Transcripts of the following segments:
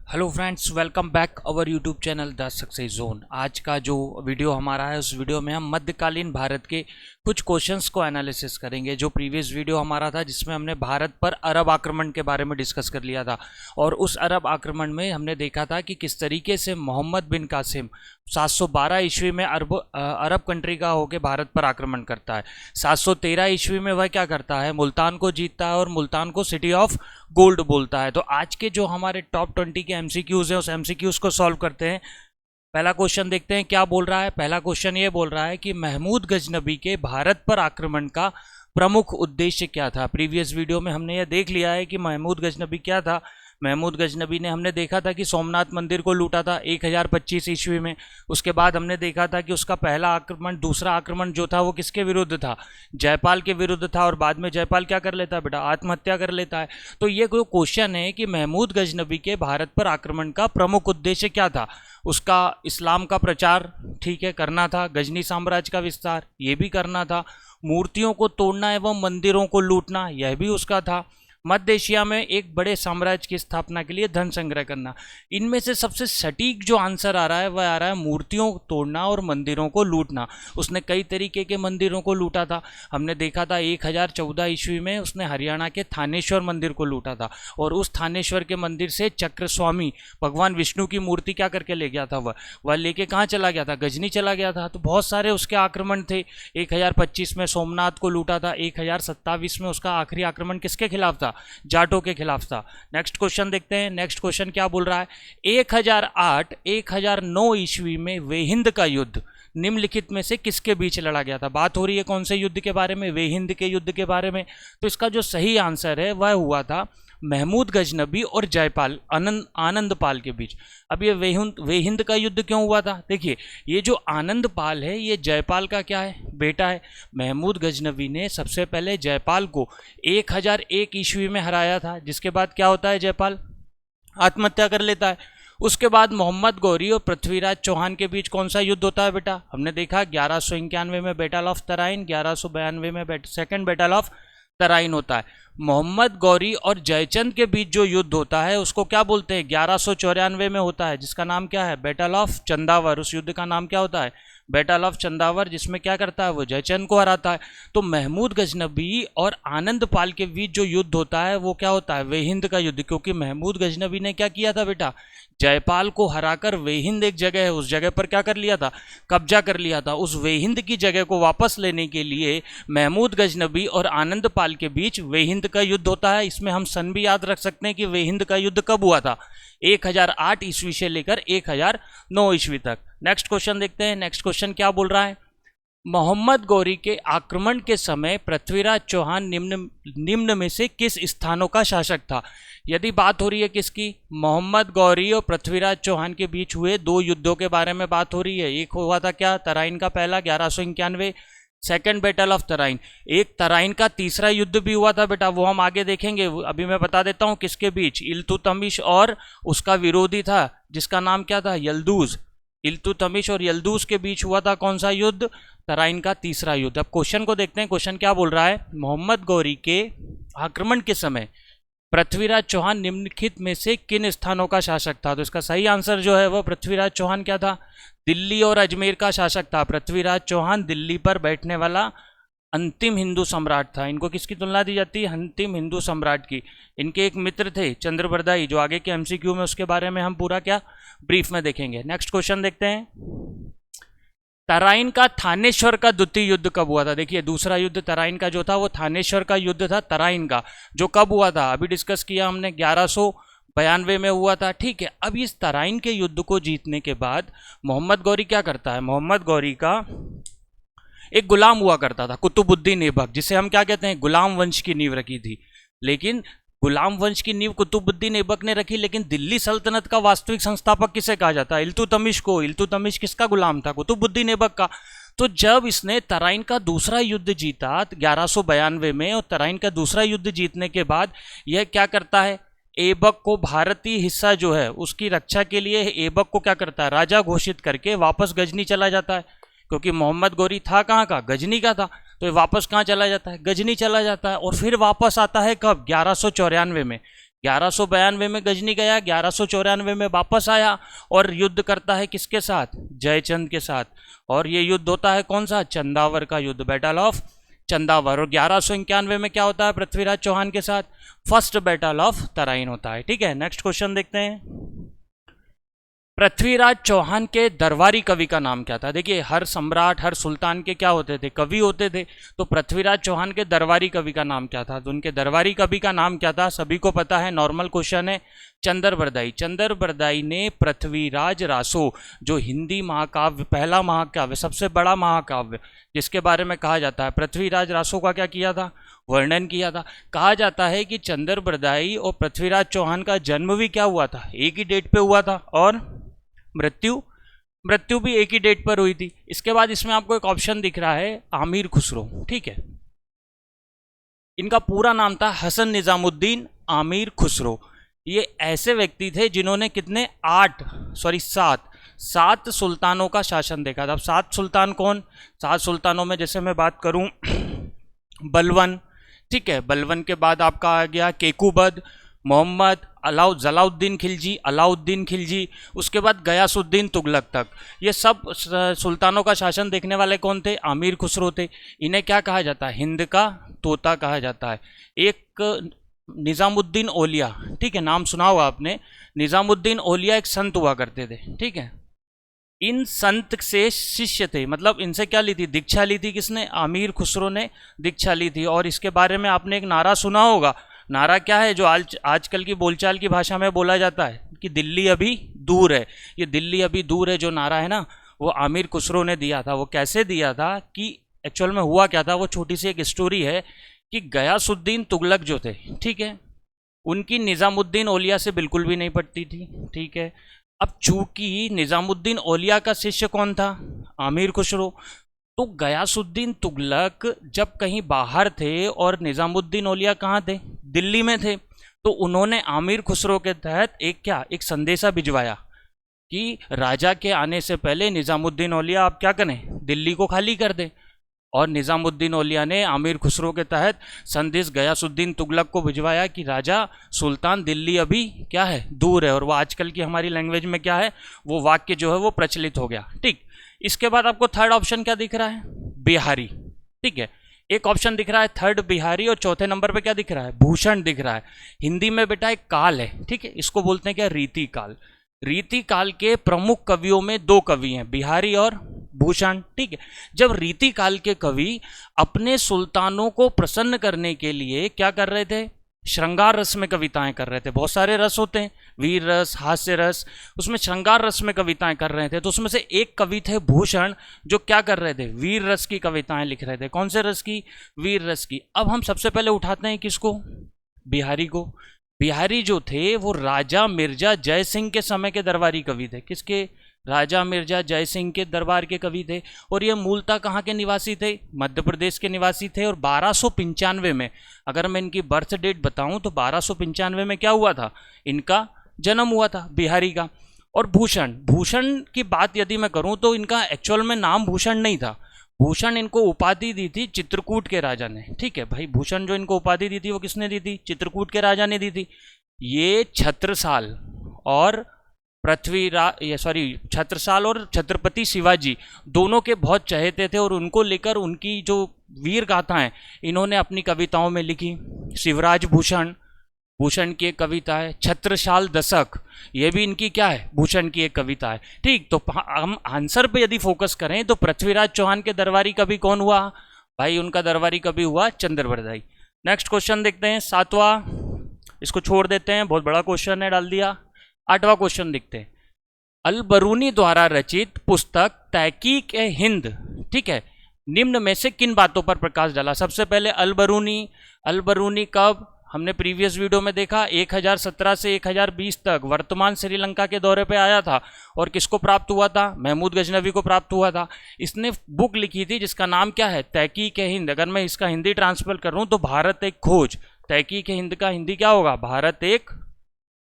Hello friends, welcome back our YouTube channel the success zone. आज का जो video हमारा है, उस वीडियो में हम मध्यकालीन भारत के कुछ क्वेश्चंस को एनालिसिस करेंगे। जो प्रीवियस वीडियो हमारा था जिसमें हमने भारत पर अरब आक्रमण के बारे में डिस्कस कर लिया था, और उस अरब आक्रमण में हमने देखा था कि किस तरीके से मोहम्मद बिन कासिम 712 ईस्वी में अरब कंट्री का होकर भारत पर आक्रमण करता है। 713 ईस्वी में वह क्या करता है, मुल्तान को जीतता है और मुल्तान को सिटी ऑफ गोल्ड बोलता है। तो आज के जो हमारे टॉप 20 के एमसीक्यूज हैं, उस एमसीक्यूज को सॉल्व करते हैं। पहला क्वेश्चन देखते हैं क्या बोल रहा है। पहला क्वेश्चन ये बोल रहा है कि महमूद गजनबी के भारत पर आक्रमण का प्रमुख उद्देश्य क्या था। प्रीवियस वीडियो में हमने यह देख लिया है कि महमूद गजनबी क्या था। महमूद गजनबी ने हमने देखा था कि सोमनाथ मंदिर को लूटा था 1025 ईस्वी में। उसके बाद हमने देखा था कि उसका पहला आक्रमण, दूसरा आक्रमण जो था वो किसके विरुद्ध था, जयपाल के विरुद्ध था। और बाद में जयपाल क्या कर लेता है बेटा, आत्महत्या कर लेता है। तो ये कोई क्वेश्चन है कि महमूद गजनबी के भारत पर आक्रमण का प्रमुख उद्देश्य क्या था। उसका इस्लाम का प्रचार, ठीक है, करना था। गजनी साम्राज्य का विस्तार, ये भी करना था। मूर्तियों को तोड़ना एवं मंदिरों को लूटना, यह भी उसका था। मध्य एशिया में एक बड़े साम्राज्य की स्थापना के लिए धन संग्रह करना। इनमें से सबसे सटीक जो आंसर आ रहा है वह आ रहा है मूर्तियों को तोड़ना और मंदिरों को लूटना। उसने कई तरीके के मंदिरों को लूटा था। हमने देखा था 1014 ईस्वी में उसने हरियाणा के थानेश्वर मंदिर को लूटा था, और उस थानेश्वर के मंदिर से चक्र स्वामी भगवान विष्णु की मूर्ति क्या करके ले गया था, वह लेके कहाँ चला गया था, गजनी चला गया था। तो बहुत सारे उसके आक्रमण थे। 1025 में सोमनाथ को लूटा था। 1027 में उसका आखिरी आक्रमण किसके खिलाफ था, जाटों के खिलाफ था। नेक्स्ट क्वेश्चन देखते हैं। नेक्स्ट क्वेश्चन क्या बोल रहा है। 1008-1009 ईस्वी में वेहिंद का युद्ध निम्नलिखित में से किसके बीच लड़ा गया था। बात हो रही है कौन से युद्ध के बारे में, वेहिंद के युद्ध के बारे में। तो इसका जो सही आंसर है वह हुआ था महमूद गजनबी और जयपाल आनंदपाल के बीच। अब ये वेहिंद का युद्ध क्यों हुआ था, देखिए, ये जो आनंदपाल है ये जयपाल का क्या है, बेटा है। महमूद गजनबी ने सबसे पहले जयपाल को 1001 ईस्वी में हराया था, जिसके बाद क्या होता है, जयपाल आत्महत्या कर लेता है। उसके बाद मोहम्मद गौरी और पृथ्वीराज चौहान के बीच कौन सा युद्ध होता है बेटा, हमने देखा 1191 में बैटल ऑफ तराइन, 1192 में सेकेंड बैटल ऑफ तराइन होता है। मोहम्मद गौरी और जयचंद के बीच जो युद्ध होता है उसको क्या बोलते हैं, 1194 में होता है, जिसका नाम क्या है, बैटल ऑफ चंदावर। उस युद्ध का नाम क्या होता है, बैटल ऑफ चंदावर, जिसमें क्या करता है वो जयचंद को हराता है। तो महमूद गजनबी और आनंदपाल के बीच जो युद्ध होता है वो क्या होता है, वेहिंद का युद्ध। क्योंकि महमूद गजनबी ने क्या किया था बेटा, जयपाल को हराकर वेहिंद एक जगह है उस जगह पर क्या कर लिया था, कब्जा कर लिया था। उस वेहिंद की जगह को वापस लेने के लिए महमूद गजनबी और आनंदपाल के बीच वेहिंद का युद्ध होता है। इसमें हम सन भी याद रख सकते हैं कि वेहिंद का युद्ध कब हुआ था, 1008 ईस्वी से लेकर 1009 ईस्वी तक। नेक्स्ट क्वेश्चन देखते हैं। नेक्स्ट क्वेश्चन क्या बोल रहा है। मोहम्मद गौरी के आक्रमण के समय पृथ्वीराज चौहान निम्न में से किस स्थानों का शासक था। यदि बात हो रही है किसकी, मोहम्मद गौरी और पृथ्वीराज चौहान के बीच हुए दो युद्धों के बारे में बात हो रही है। एक हुआ था क्या, तराइन का पहला 1191, सेकेंड बैटल ऑफ तराइन। एक तराइन का तीसरा युद्ध भी हुआ था बेटा, वो हम आगे देखेंगे। अभी मैं बता देता हूँ किसके बीच, इल्तुतमिश और उसका विरोधी था जिसका नाम क्या था, यल्दूज। इल्तुतमिश और यल्दूज के बीच हुआ था कौन सा युद्ध, तराइन का तीसरा युद्ध। अब क्वेश्चन को देखते हैं। क्वेश्चन क्या बोल रहा है, मोहम्मद गौरी के आक्रमण के समय पृथ्वीराज चौहान निम्नलिखित में से किन स्थानों का शासक था। तो इसका सही आंसर जो है वह पृथ्वीराज चौहान क्या था, दिल्ली और अजमेर का शासक था। पृथ्वीराज चौहान दिल्ली पर बैठने वाला अंतिम हिंदू सम्राट था। इनको किसकी तुलना दी जाती है, अंतिम हिंदू सम्राट की। इनके एक मित्र थे चंद्रबरदाई, जो आगे के एमसीक्यू में उसके बारे में हम पूरा क्या ब्रीफ में देखेंगे। नेक्स्ट क्वेश्चन देखते हैं। तराइन का थानेश्वर का द्वितीय युद्ध कब हुआ था। देखिए, दूसरा युद्ध तराइन का जो था वो थानेश्वर का युद्ध था, तराइन का, जो कब हुआ था अभी डिस्कस किया हमने, 1192 में हुआ था। ठीक है, अब इस तराइन के युद्ध को जीतने के बाद मोहम्मद गौरी क्या करता है, मोहम्मद गौरी का एक गुलाम हुआ करता था कुतुबुद्दीन ऐबक, जिसे हम क्या कहते हैं, गुलाम वंश की नींव रखी थी। लेकिन गुलाम वंश की नींव कुतुबुद्दीन ऐबक ने रखी, लेकिन दिल्ली सल्तनत का वास्तविक संस्थापक किसे कहा जाता है, इल्तुतमिश को। इल्तुतमिश किसका गुलाम था, कुतुबुद्दीन ऐबक का। तो जब इसने तराइन का दूसरा युद्ध जीता 1192 में, और तराइन का दूसरा युद्ध जीतने के बाद यह क्या करता है, ऐबक को भारतीय हिस्सा जो है उसकी रक्षा के लिए ऐबक को क्या करता है, राजा घोषित करके वापस गजनी चला जाता है। क्योंकि मोहम्मद गौरी था कहाँ का, गजनी का था, तो ये वापस कहाँ चला जाता है, गजनी चला जाता है। और फिर वापस आता है कब, 1194 में। 1192 में गजनी गया, 1194 में वापस आया और युद्ध करता है किसके साथ? जयचंद के साथ। और ये युद्ध होता है कौन सा? चंदावर का युद्ध, बैटल ऑफ चंदावर। और 1191 में क्या होता है पृथ्वीराज चौहान के साथ? फर्स्ट बैटल ऑफ तराइन होता है। ठीक है, नेक्स्ट क्वेश्चन देखते हैं। पृथ्वीराज चौहान के दरबारी कवि का नाम क्या था? देखिए, हर सम्राट, हर सुल्तान के क्या होते थे? कवि होते थे। तो पृथ्वीराज चौहान के दरबारी कवि का नाम क्या था? तो उनके दरबारी कवि का नाम क्या था? सभी को पता है, नॉर्मल क्वेश्चन है, चंद्रबरदाई। चंद्रबरदाई ने पृथ्वीराज रासो, जो हिंदी महाकाव्य, पहला महाकाव्य, सबसे बड़ा महाकाव्य जिसके बारे में कहा जाता है, पृथ्वीराज रासो का क्या किया था? वर्णन किया था। कहा जाता है कि चंद्रबरदाई और पृथ्वीराज चौहान का जन्म भी क्या हुआ था? एक ही डेट पे हुआ था, और मृत्यु भी एक ही डेट पर हुई थी। इसके बाद इसमें आपको एक ऑप्शन दिख रहा है, आमिर खुसरो। ठीक है, इनका पूरा नाम था हसन निजामुद्दीन आमिर खुसरो। ये ऐसे व्यक्ति थे जिन्होंने कितने? 7 सुल्तानों का शासन देखा था। अब 7 सुल्तान कौन? 7 सुल्तानों में जैसे मैं बात करूं, बलवन, ठीक है, बलवन के बाद आपका आ गया केकूबद, मोहम्मद, अलाउद्दीन खिलजी, उसके बाद गयासुद्दीन तुगलक तक। ये सब सुल्तानों का शासन देखने वाले कौन थे? आमिर खुसरो थे। इन्हें क्या कहा जाता है? हिंद का तोता कहा जाता है। एक निज़ामुद्दीन औलिया, ठीक है, नाम सुना होगा आपने, निज़ामुद्दीन औलिया एक संत हुआ करते थे। ठीक है, इन संत से शिष्य थे, मतलब इनसे क्या ली थी? दीक्षा ली थी। किसने? आमिर खुसरो ने दीक्षा ली थी। और इसके बारे में आपने एक नारा सुना होगा। नारा क्या है जो आजकल की बोलचाल की भाषा में बोला जाता है कि दिल्ली अभी दूर है। ये दिल्ली अभी दूर है जो नारा है ना, वो आमिर खुसरो ने दिया था। वो कैसे दिया था कि एक्चुअल में हुआ क्या था, वो छोटी सी एक स्टोरी है कि गयासुद्दीन तुगलक जो थे, ठीक है, उनकी निज़ामुद्दीन औलिया से बिल्कुल भी नहीं पटती थी। ठीक है, अब चूंकि निज़ामुद्दीन औलिया का शिष्य कौन था? आमिर खुसरो। तो गयासुद्दीन तुगलक जब कहीं बाहर थे और निज़ामुद्दीन औलिया कहाँ थे? दिल्ली में थे। तो उन्होंने आमिर खुसरो के तहत एक संदेशा भिजवाया कि राजा के आने से पहले निज़ामुद्दीन औलिया आप क्या करें? दिल्ली को खाली कर दें। और निज़ामुद्दीन औलिया ने आमिर खुसरो के तहत संदेश गयासुद्दीन तुगलक को भिजवाया कि राजा सुल्तान दिल्ली अभी क्या है? दूर है। और वो आजकल की हमारी लैंग्वेज में क्या है, वो वाक्य जो है वो प्रचलित हो गया। ठीक, इसके बाद आपको थर्ड ऑप्शन क्या दिख रहा है? बिहारी। ठीक है, एक ऑप्शन दिख रहा है थर्ड बिहारी, और चौथे नंबर पे क्या दिख रहा है? भूषण दिख रहा है। हिंदी में बेटा एक काल है, ठीक है, इसको बोलते हैं क्या? रीति काल। रीति काल के प्रमुख कवियों में 2 कवि हैं, बिहारी और भूषण। ठीक है, जब रीति काल के कवि अपने सुल्तानों को प्रसन्न करने के लिए क्या कर रहे थे? श्रृंगार रस में कविताएं कर रहे थे। बहुत सारे रस होते हैं, वीर रस, हास्य रस, उसमें श्रृंगार रस में कविताएं कर रहे थे। तो उसमें से एक कवि थे भूषण, जो क्या कर रहे थे? वीर रस की कविताएं लिख रहे थे। कौन से रस की? वीर रस की। अब हम सबसे पहले उठाते हैं किसको? बिहारी को। बिहारी जो थे वो राजा मिर्जा जय सिंह के समय के दरबारी कवि थे। किसके? राजा मिर्जा जय सिंह के दरबार के कवि थे। और ये मूलतः कहाँ के निवासी थे? मध्य प्रदेश के निवासी थे। और 1295 में, अगर मैं इनकी बर्थ डेट बताऊं तो 1295 में क्या हुआ था? इनका जन्म हुआ था, बिहारी का। और भूषण की बात यदि मैं करूं तो इनका एक्चुअल में नाम भूषण नहीं था। भूषण इनको उपाधि दी थी चित्रकूट के राजा ने। ठीक है भाई, भूषण जो इनको उपाधि दी थी वो किसने दी थी? चित्रकूट के राजा ने दी थी। ये छत्रसाल और छत्रसाल और छत्रपति शिवाजी दोनों के बहुत चहेते थे। और उनको लेकर उनकी जो वीर गाथाएं इन्होंने अपनी कविताओं में लिखी। शिवराज भूषण की एक कविता है। छत्रसाल दशक, ये भी इनकी क्या है? भूषण की एक कविता है। ठीक, तो हम आंसर पे यदि फोकस करें तो पृथ्वीराज चौहान के दरबारी कवि कौन हुआ भाई? उनका दरबारी कवि हुआ चंद्रबरदाई। नेक्स्ट क्वेश्चन देखते हैं, 7वां, इसको छोड़ देते हैं, बहुत बड़ा क्वेश्चन है, डाल दिया। 8वां क्वेश्चन देखते हैं। अल-बरूनी द्वारा रचित पुस्तक तहकीक-ए-हिंद, ठीक है, निम्न में से किन बातों पर प्रकाश डाला? सबसे पहले अल-बरूनी कब? हमने प्रीवियस वीडियो में देखा 1017 से 1020 तक वर्तमान श्रीलंका के दौरे पे आया था। और किसको प्राप्त हुआ था? महमूद गजनवी को प्राप्त हुआ था। इसने बुक लिखी थी जिसका नाम क्या है? तहकीक-ए-हिंद। अगर मैं इसका हिंदी ट्रांसफर करूं तो भारत एक खोज। तहकीक-ए-हिंद का हिंदी क्या होगा? भारत एक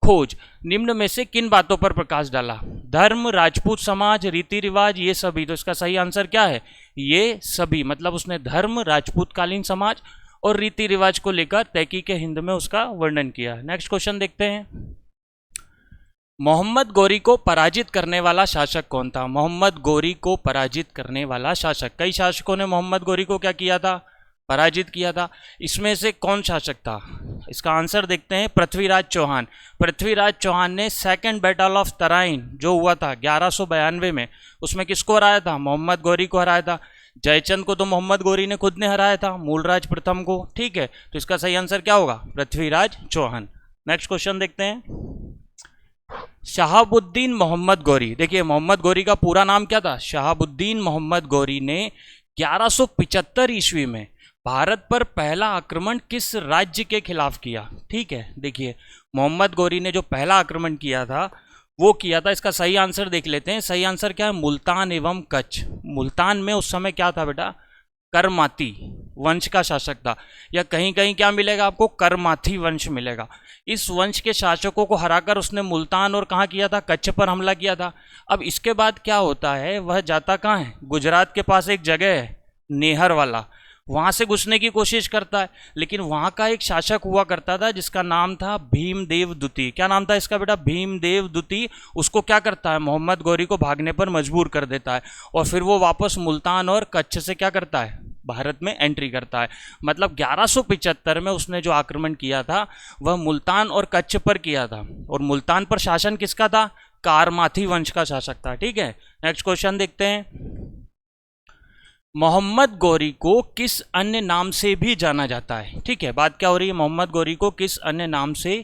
खोज। निम्न में से किन बातों पर प्रकाश डाला? धर्म, राजपूत समाज, रीति रिवाज, ये सभी। तो इसका सही आंसर क्या है? ये सभी। मतलब उसने धर्म, राजपूतकालीन समाज और रीति रिवाज को लेकर तहकीक हिंद में उसका वर्णन किया। नेक्स्ट क्वेश्चन देखते हैं। मोहम्मद गोरी को पराजित करने वाला शासक कौन था? मोहम्मद गोरी को पराजित करने वाला शासक, कई शासकों ने मोहम्मद गोरी को क्या किया था? पराजित किया था। इसमें से कौन शासक था? इसका आंसर देखते हैं, पृथ्वीराज चौहान। पृथ्वीराज चौहान ने सेकंड बैटल ऑफ तराइन जो हुआ था 1192 में, उसमें किसको हराया था? मोहम्मद गोरी को हराया था। जयचंद को तो मोहम्मद गोरी ने खुद ने हराया था, मूलराज प्रथम को। ठीक है, तो इसका सही आंसर क्या होगा? पृथ्वीराज चौहान। नेक्स्ट क्वेश्चन देखते हैं। शहाबुद्दीन मोहम्मद गोरी, देखिए मोहम्मद गोरी का पूरा नाम क्या था? शहाबुद्दीन मोहम्मद गोरी ने 1175 ईस्वी में भारत पर पहला आक्रमण किस राज्य के खिलाफ किया? ठीक है, देखिए मोहम्मद गोरी ने जो पहला आक्रमण किया था वो किया था, इसका सही आंसर देख लेते हैं। सही आंसर क्या है? मुल्तान एवं कच्छ। मुल्तान में उस समय क्या था बेटा? करमाती वंश का शासक था, या कहीं कहीं क्या मिलेगा आपको? करमाथी वंश मिलेगा। इस वंश के शासकों को हराकर उसने मुल्तान और कहाँ किया था? कच्छ पर हमला किया था। अब इसके बाद क्या होता है? वह जाता कहाँ है? गुजरात के पास एक जगह है नेहर वाला, वहाँ से घुसने की कोशिश करता है, लेकिन वहाँ का एक शासक हुआ करता था जिसका नाम था भीमदेव द्वितीय। क्या नाम था इसका बेटा? भीमदेव द्वितीय। उसको क्या करता है? मोहम्मद गोरी को भागने पर मजबूर कर देता है, और फिर वो वापस मुल्तान और कच्छ से क्या करता है? भारत में एंट्री करता है। मतलब 1175 में उसने जो आक्रमण किया था वह मुल्तान और कच्छ पर किया था, और मुल्तान पर शासन किसका था? कारमाथी वंश का शासक था। ठीक है, नेक्स्ट क्वेश्चन देखते हैं। मोहम्मद गोरी को किस अन्य नाम से भी जाना जाता है? ठीक है, बात क्या हो रही है? मोहम्मद गोरी को किस अन्य नाम से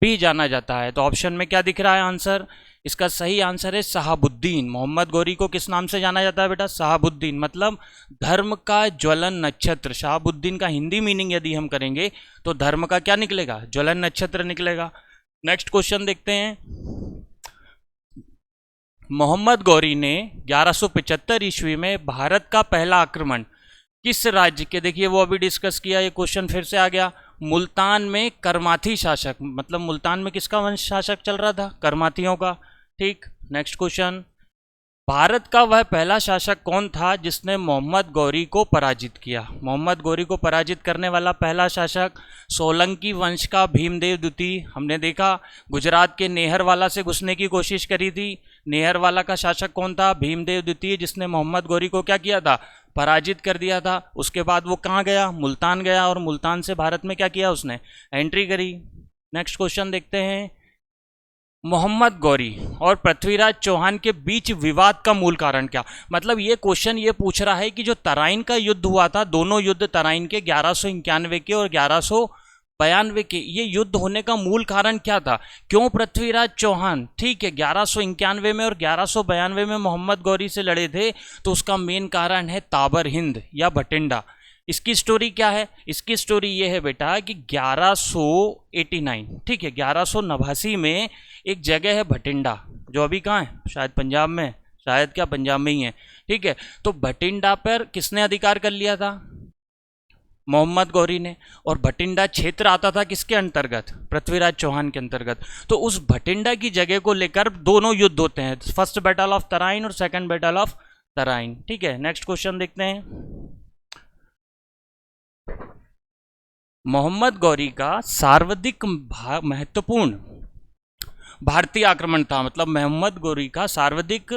भी जाना जाता है? तो ऑप्शन में क्या दिख रहा है आंसर? इसका सही आंसर है शहाबुद्दीन। मोहम्मद गोरी को किस नाम से जाना जाता है बेटा? शहाबुद्दीन, मतलब धर्म का ज्वलन नक्षत्र। शहाबुद्दीन का हिंदी मीनिंग यदि हम करेंगे तो धर्म का क्या निकलेगा? ज्वलन नक्षत्र निकलेगा। नेक्स्ट क्वेश्चन देखते हैं। मोहम्मद गोरी ने 1175 ईस्वी में भारत का पहला आक्रमण किस राज्य के, देखिए वो अभी डिस्कस किया, ये क्वेश्चन फिर से आ गया। मुल्तान में करमाथी शासक, मतलब मुल्तान में किसका वंश शासक चल रहा था? करमाथियों का। ठीक, नेक्स्ट क्वेश्चन। भारत का वह पहला शासक कौन था जिसने मोहम्मद गोरी को पराजित किया? मोहम्मद गोरी को पराजित करने वाला पहला शासक सोलंकी वंश का भीमदेव द्वितीय। हमने देखा गुजरात के नेहरवाला से घुसने की कोशिश करी थी। नेहरवाला का शासक कौन था? भीमदेव द्वितीय, जिसने मोहम्मद गोरी को क्या किया था? पराजित कर दिया था। उसके बाद वो कहाँ गया? मुल्तान गया, और मुल्तान से भारत में क्या किया? उसने एंट्री करी। नेक्स्ट क्वेश्चन देखते हैं। मोहम्मद गोरी और पृथ्वीराज चौहान के बीच विवाद का मूल कारण क्या? मतलब ये क्वेश्चन ये पूछ रहा है कि जो तराइन का युद्ध हुआ था, दोनों युद्ध तराइन के 1191 के और 1192 के, ये युद्ध होने का मूल कारण क्या था? क्यों पृथ्वीराज चौहान, ठीक है, 1191 में और 1192 में मोहम्मद गोरी से लड़े थे? तो उसका मेन कारण है ताबर हिंद या भटिंडा। इसकी स्टोरी क्या है? इसकी स्टोरी ये है बेटा कि 1189, ठीक है, 1189 में एक जगह है भटिंडा, जो अभी कहाँ है? शायद पंजाब में, शायद क्या पंजाब में ही है। ठीक है, तो भटिंडा पर किसने अधिकार कर लिया था? मोहम्मद गोरी ने। और भटिंडा क्षेत्र आता था किसके अंतर्गत? पृथ्वीराज चौहान के अंतर्गत। तो उस भटिंडा की जगह को लेकर दोनों युद्ध होते हैं, फर्स्ट बैटल ऑफ तराइन और सेकंड बैटल ऑफ तराइन। ठीक है, नेक्स्ट क्वेश्चन देखते हैं। मोहम्मद गौरी का सर्वाधिक महत्वपूर्ण भारतीय आक्रमण था, मतलब मोहम्मद गौरी का सर्वाधिक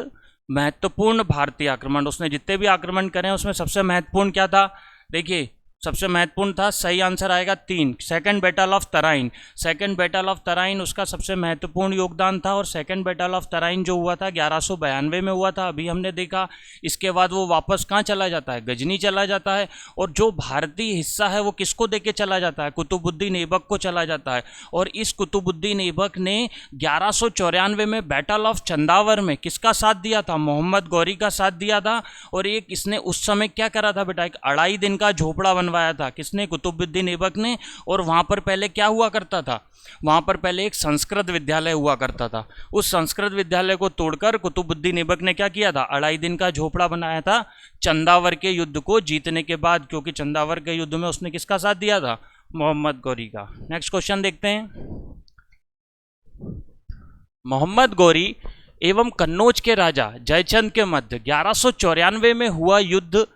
महत्वपूर्ण भारतीय आक्रमण, उसने जितने भी आक्रमण करे उसमें सबसे महत्वपूर्ण क्या था? देखिए सबसे महत्वपूर्ण था, सही आंसर आएगा 3, second battle of Tarain. Second battle of Tarain उसका सबसे महत्वपूर्ण योगदान था, और सेकंड बैटल ऑफ तराइन जो हुआ था 1192 में हुआ था, अभी हमने देखा। इसके बाद वो वापस कहाँ चला जाता है? गजनी चला जाता है, और जो भारतीय हिस्सा है वो किसको देके चला जाता है? कुतुबुद्दीन ऐबक को चला जाता है। और इस कुतुबुद्दीन ऐबक ने 1194 में बैटल ऑफ चंदावर में किसका साथ दिया था? मोहम्मद गौरी का साथ दिया था। और एक इसने उस समय क्या करा था बेटा? एक 2.5 दिन का झोपड़ा बनवाया था, किसने? कुतुबुद्दीन ऐबक ने। और वहां पर पहले क्या हुआ करता था? वहां पर पहले एक संस्कृत विद्यालय हुआ करता था। उस संस्कृत विद्यालय को तोड़कर कुतुबुद्दीन ऐबक ने क्या किया था? 2.5 दिन का झोपड़ा बनाया था चंदावर के युद्ध को जीतने के बाद, क्योंकि चंदावर के युद्ध में उसने किसका साथ दिया था? मोहम्मद गौरी का। नेक्स्ट क्वेश्चन देखते हैं। मोहम्मद गौरी एवं कन्नौज के राजा जयचंद के मध्य 1194 में हुआ युद्ध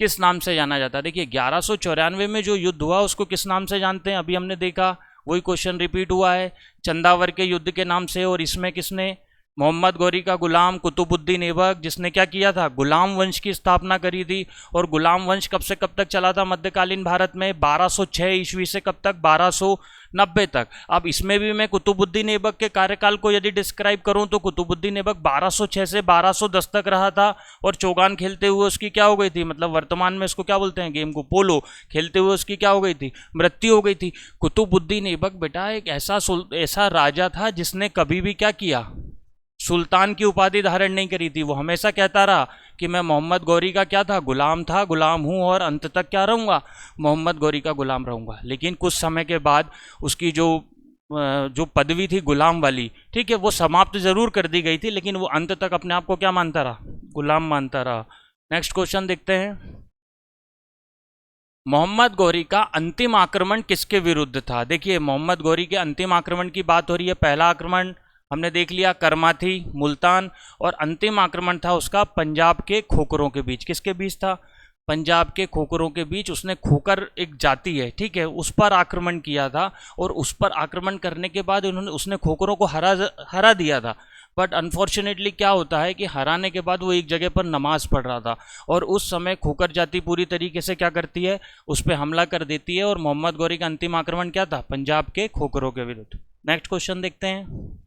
किस नाम से जाना जाता है? देखिए 1194 में जो युद्ध हुआ उसको किस नाम से जानते हैं? अभी हमने देखा, वही क्वेश्चन रिपीट हुआ है, चंदावर के युद्ध के नाम से। और इसमें किसने? मोहम्मद गौरी का गुलाम कुतुबुद्दीन ऐबक, जिसने क्या किया था? गुलाम वंश की स्थापना करी थी। और गुलाम वंश कब से कब तक चला था मध्यकालीन भारत में? 1206 ईस्वी से कब तक? 1290 तक। अब इसमें भी मैं कुतुबुद्दीन ऐबक के कार्यकाल को यदि डिस्क्राइब करूं तो कुतुबुद्दीन ऐबक 1206 से 1210 तक रहा था। और चौगान खेलते हुए उसकी क्या हो गई थी? मतलब वर्तमान में इसको क्या बोलते हैं गेम को? पोलो खेलते हुए उसकी क्या हो गई थी? मृत्यु हो गई थी। कुतुबुद्दीन ऐबक बेटा एक ऐसा राजा था जिसने कभी भी क्या किया? सुल्तान की उपाधि धारण नहीं करी थी। वो हमेशा कहता रहा कि मैं मोहम्मद गौरी का क्या था? गुलाम था, गुलाम हूँ और अंत तक क्या रहूँगा? मोहम्मद गौरी का गुलाम रहूँगा। लेकिन कुछ समय के बाद उसकी जो पदवी थी गुलाम वाली, ठीक है, वो समाप्त जरूर कर दी गई थी, लेकिन वो अंत तक अपने आप को क्या मानता रहा? गुलाम मानता रहा। नेक्स्ट क्वेश्चन देखते हैं। मोहम्मद गौरी का अंतिम आक्रमण किसके विरुद्ध था? देखिए मोहम्मद गौरी के अंतिम आक्रमण की बात हो रही है। पहला आक्रमण हमने देख लिया करमाथी, मुल्तान, और अंतिम आक्रमण था उसका पंजाब के खोखरों के बीच। किसके बीच था? पंजाब के खोखरों के बीच। उसने खोखर एक जाति है, ठीक है, उस पर आक्रमण किया था। और उस पर आक्रमण करने के बाद उसने खोखरों को हरा दिया था। बट अनफॉर्चुनेटली क्या होता है कि हराने के बाद वो एक जगह पर नमाज पढ़ रहा था, और उस समय खोखर जाति पूरी तरीके से क्या करती है? उस पर हमला कर देती है। और मोहम्मद गौरी का अंतिम आक्रमण क्या था? पंजाब के खोखरों के विरुद्ध। नेक्स्ट क्वेश्चन देखते हैं।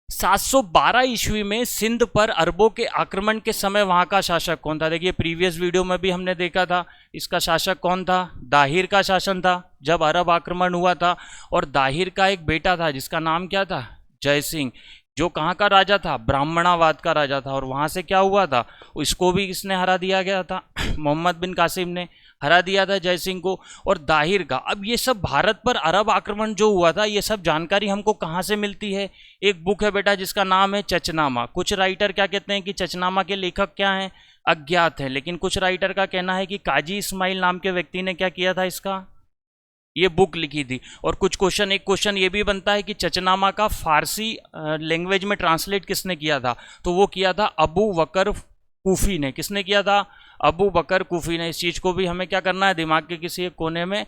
712 ईस्वी में सिंध पर अरबों के आक्रमण के समय वहां का शासक कौन था? देखिए प्रीवियस वीडियो में भी हमने देखा था, इसका शासक कौन था? दाहिर का शासन था जब अरब आक्रमण हुआ था। और दाहिर का एक बेटा था जिसका नाम क्या था? जय सिंह, जो कहाँ का राजा था? ब्राह्मणाबाद का राजा था। और वहां से क्या हुआ था? इसको भी किसने हरा दिया गया था? मोहम्मद बिन कासिम ने हरा दिया था जय सिंह को। और दाहिर का, अब ये सब भारत पर अरब आक्रमण जो हुआ था, ये सब जानकारी हमको कहाँ से मिलती है? एक बुक है बेटा जिसका नाम है चचनामा। कुछ राइटर क्या कहते हैं कि चचनामा के लेखक क्या हैं? अज्ञात हैं। लेकिन कुछ राइटर का कहना है कि काजी इस्माइल नाम के व्यक्ति ने क्या किया था? इसका ये बुक लिखी थी। और कुछ क्वेश्चन, एक क्वेश्चन ये भी बनता है कि चचनामा का फारसी लैंग्वेज में ट्रांसलेट किसने किया था? तो वो किया था अबू बकर कूफी ने। किसने किया था? अबू बकर कूफी ने। इस चीज को भी हमें क्या करना है? दिमाग के किसी एक कोने में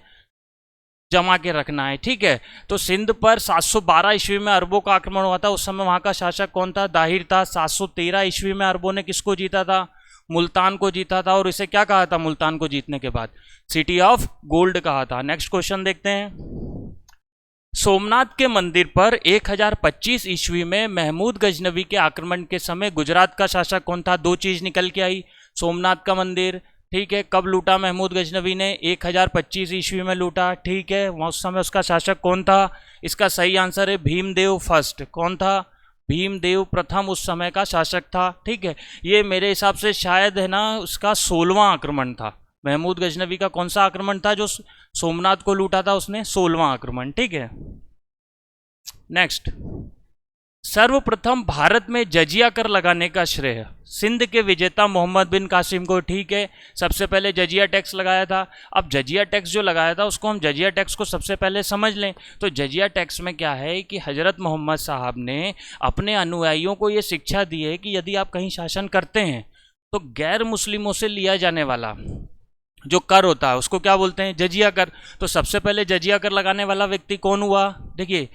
जमा के रखना है, ठीक है। तो सिंध पर 712 ईस्वी में अरबों का आक्रमण हुआ था। उस समय वहां का शासक कौन था? दाहिर था। 713 ईस्वी में अरबों ने किसको जीता था? मुल्तान को जीता था। और इसे क्या कहा था मुल्तान को जीतने के बाद? सिटी ऑफ गोल्ड कहा था। नेक्स्ट क्वेश्चन देखते हैं। सोमनाथ के मंदिर पर 1025 ईस्वी में महमूद गजनवी के आक्रमण के समय गुजरात का शासक कौन था? दो चीज निकल के आई, सोमनाथ का मंदिर, ठीक है, कब लूटा महमूद गजनवी ने? 1025 ईस्वी में लूटा, ठीक है। वहाँ उस समय उसका शासक कौन था? इसका सही आंसर है भीमदेव फर्स्ट। कौन था? भीमदेव प्रथम उस समय का शासक था, ठीक है। ये मेरे हिसाब से शायद है ना उसका 16वां आक्रमण था। महमूद गजनवी का कौन सा आक्रमण था जो सोमनाथ को लूटा था? उसने 16वां आक्रमण, ठीक है। नेक्स्ट, सर्वप्रथम भारत में जजिया कर लगाने का श्रेय सिंध के विजेता मोहम्मद बिन कासिम को, ठीक है। सबसे पहले जजिया टैक्स लगाया था। अब जजिया टैक्स जो लगाया था उसको हम जजिया टैक्स को सबसे पहले समझ लें। तो जजिया टैक्स में क्या है कि हजरत मोहम्मद साहब ने अपने अनुयायियों को ये शिक्षा दी है कि यदि आप कहीं शासन करते हैं तो गैर मुस्लिमों से लिया जाने वाला जो कर होता है उसको क्या बोलते हैं? जजिया कर। तो सबसे पहले जजिया कर लगाने वाला व्यक्ति कौन हुआ? देखिए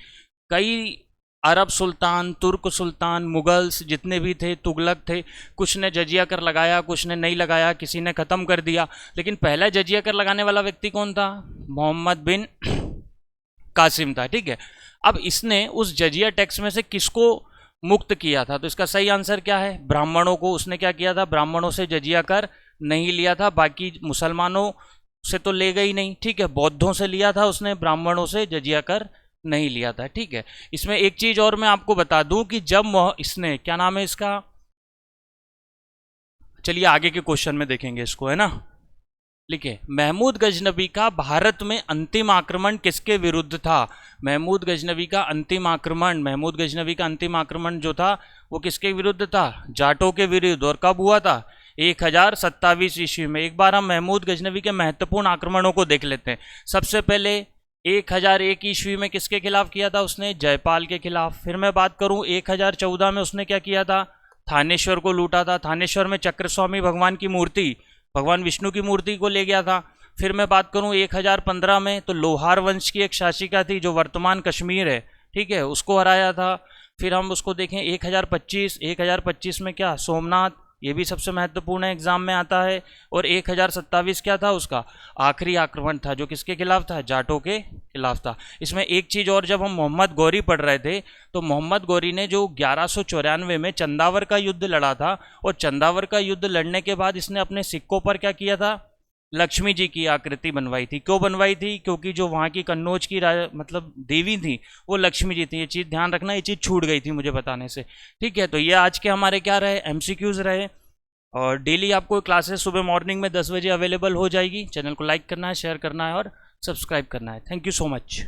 कई अरब सुल्तान, तुर्क सुल्तान, मुगल्स जितने भी थे, तुगलक थे, कुछ ने जजिया कर लगाया, कुछ ने नहीं लगाया, किसी ने ख़त्म कर दिया। लेकिन पहला जजिया कर लगाने वाला व्यक्ति कौन था? मोहम्मद बिन कासिम था, ठीक है। अब इसने उस जजिया टैक्स में से किसको मुक्त किया था? तो इसका सही आंसर क्या है? ब्राह्मणों को। उसने क्या किया था? ब्राह्मणों से जजिया कर नहीं लिया था। बाकी मुसलमानों से तो लेगा ही नहीं, ठीक है। बौद्धों से लिया था उसने, ब्राह्मणों से जजिया कर नहीं लिया था, ठीक है। इसमें एक चीज और मैं आपको बता दूं कि जब इसने, क्या नाम है इसका, चलिए आगे के क्वेश्चन में देखेंगे इसको, है ना। लिखे, महमूद गजनबी का भारत में अंतिम आक्रमण किसके विरुद्ध था? महमूद गजनबी का अंतिम आक्रमण, महमूद गजनबी का अंतिम आक्रमण जो था वो किसके विरुद्ध था? जाटों के विरुद्ध। और कब हुआ था? 1027 ईस्वी में। एक बार हम महमूद गजनबी के महत्वपूर्ण आक्रमणों को देख लेते हैं। सबसे पहले 1001 ईस्वी में किसके खिलाफ किया था उसने? जयपाल के खिलाफ। फिर मैं बात करूं 1014 में उसने क्या किया था? थानेश्वर को लूटा था। थानेश्वर में चक्रस्वामी भगवान की मूर्ति भगवान विष्णु की मूर्ति को ले गया था। फिर मैं बात करूं 1015 में तो लोहार वंश की एक शासिका थी जो वर्तमान कश्मीर है, ठीक है, उसको हराया था। फिर हम उसको देखें 1025 में क्या, सोमनाथ, ये भी सबसे महत्वपूर्ण एग्जाम में आता है। और 1027 क्या था उसका, आखिरी आक्रमण था जो किसके खिलाफ था, जाटों के खिलाफ था। इसमें एक चीज़ और, जब हम मोहम्मद गौरी पढ़ रहे थे तो मोहम्मद गौरी ने जो 1194 में चंदावर का युद्ध लड़ा था, और चंदावर का युद्ध लड़ने के बाद इसने अपने सिक्कों पर क्या किया था, लक्ष्मी जी की आकृति बनवाई थी। क्यों बनवाई थी, क्योंकि जो वहाँ की कन्नौज की मतलब देवी थी वो लक्ष्मी जी थी। ये चीज़ ध्यान रखना, ये चीज़ छूट गई थी मुझे बताने से, ठीक है। तो ये आज के हमारे क्या रहे, एमसीक्यूज रहे। और डेली आपको क्लासेस सुबह मॉर्निंग में 10 बजे अवेलेबल हो जाएगी। चैनल को लाइक करना है, शेयर करना है और सब्सक्राइब करना है। Thank you so much.